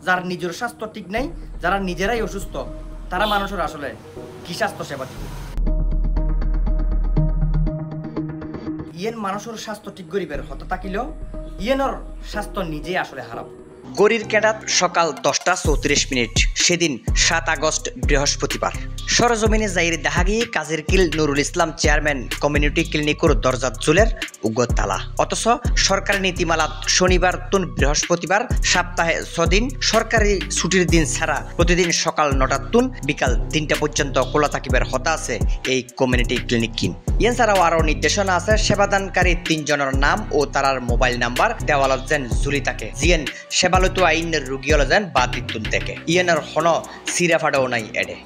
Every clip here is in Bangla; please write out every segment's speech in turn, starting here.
যার নিজের স্বাস্থ্য ঠিক নাই, যারা নিজেরাই অসুস্থ, তারা মানুষের আসলে কি স্বাস্থ্য সেবা দিবে? ইয়েন মানুষের স্বাস্থ্য ঠিক গরিবের হতে থাকিলেও ইয়েনর স্বাস্থ্য নিজেই আসলে খারাপ। গড়ির কেডাত সকাল 10:34 সেদিন 7 আগস্ট বৃহস্পতিবার সরজমিনে যাইর দেখাগি কাজের কিল নুরুল ইসলাম চেয়ারম্যান কমিউনিটি ক্লিনিকর দরজাত জুলের উগত তালা। অথচ সরকারি নীতিমালাত শনিবার তুন বৃহস্পতিবার সপ্তাহে 6 দিন সরকারি ছুটির দিন ছাড়া প্রতিদিন সকাল 9টার তুন বিকাল 3টা পর্যন্ত খোলা থাকিবার হতা আছে এই কমিউনিটি ক্লিনিক কিন। ইয়েন ছাড়াও আরও নির্দেশনা আছে সেবাদানকারী 3 জনের নাম ও তারার মোবাইল নাম্বার দেওয়ালত যেন ঝুলি থাকে, জিয়েন সেবালতো আইনের রুগীল যেন বাদ দিতুন থেকে ইয়েনের হন সিরাফাডাও নাই এডে।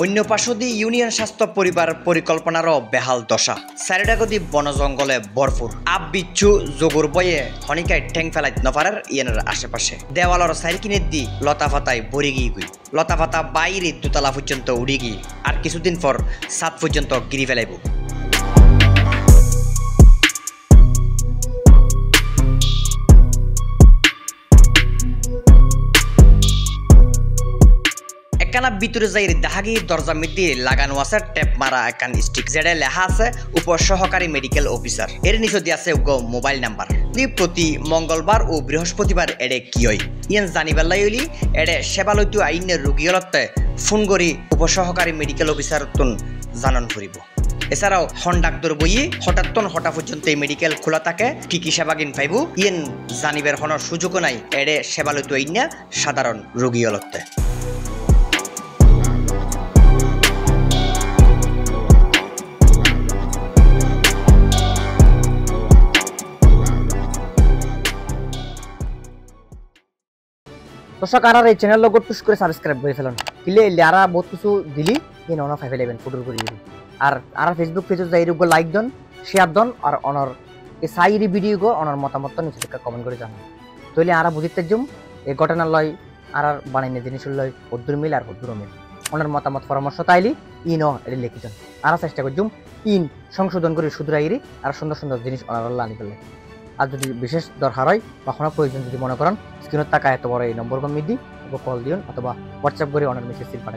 অন্য পাশদি ইউনিয়ন স্বাস্থ্য পরিবার পরিকল্পনারও বেহাল দশা, চারিডাগদি বন জঙ্গলে ভরপুর, আপ বিচ্ছু জগুর বয়ে হনিকায় ঠেং ফেলাই নপারের ইয়েনের আশেপাশে দেওয়ালর সাইরকিনের দি লতা পাতায় ভরি গিয়ে গুই, লতা পাতা বাইরে দুতলা পর্যন্ত উড়ি গিয়ে আর কিছুদিন পর ছাদ পর্যন্ত গিরি ফেলাইব। একখানা ভিতরে যাই দেখাগি দরজা মিটি লাগানো আছে টেপ মারা একখান স্টিক, যেটা লেখা আছে উপসহকারী মেডিকেল অফিসার। এর নিচে দিয়ে আছে মোবাইল নাম্বার। প্রতি মঙ্গলবার ও বৃহস্পতিবার এডে কি হয় ইয়েন জানিবার লাগলি এডে সেবালয়িত আইনের রোগীলতে ফোন করি উপসহকারী মেডিকেল অফিসার তুন জানান ফুরিব। এছাড়াও হন্ডাক্তর বইয়ে হঠাৎ পর্যন্ত এই মেডিকেল খোলা থাকে, কি কি সেবা কিন পাইব ইয়েন জানিবার হনার সুযোগও নাই এডে সেবালয়িত আইনা সাধারণ রোগীলতে। দর্শক আর এই চ্যানেল লোক টুস করে সাবস্ক্রাইব করে ফেলুন, কিলে আর বহুত কিছু দিলি ইন অন 511 ফুটবল করে দিবি। আর ফেসবুক পেজে যাই রুগো লাইক দন, শেয়ার দন, আর অনর এই সাইরি ভিডিও গো অনর মতামত নিচে কমেন্ট করে জানান। তাইলে আর বুঝিতে জুম এই ঘটনা লয় আর বানাইনে জিনিস লয় হদ্দুর মিল আর হদ্দুর মিল অনর মতামত পরামর্শ তাইলি ইন এটি লিখি দেন। আর চেষ্টা করজুম ইন সংশোধন করে শুধরাইরি আর সুন্দর সুন্দর জিনিস অনার আনি ফেলে। আর যদি বিশেষ দরকার হয় বা কোনো প্রয়োজন যদি মনে করেন স্ক্রিনের টাকা এত বড় এই নম্বর মিদি কল দিন অথবা হোয়াটসঅ্যাপ করে অনেক মেসেজ পাঠান।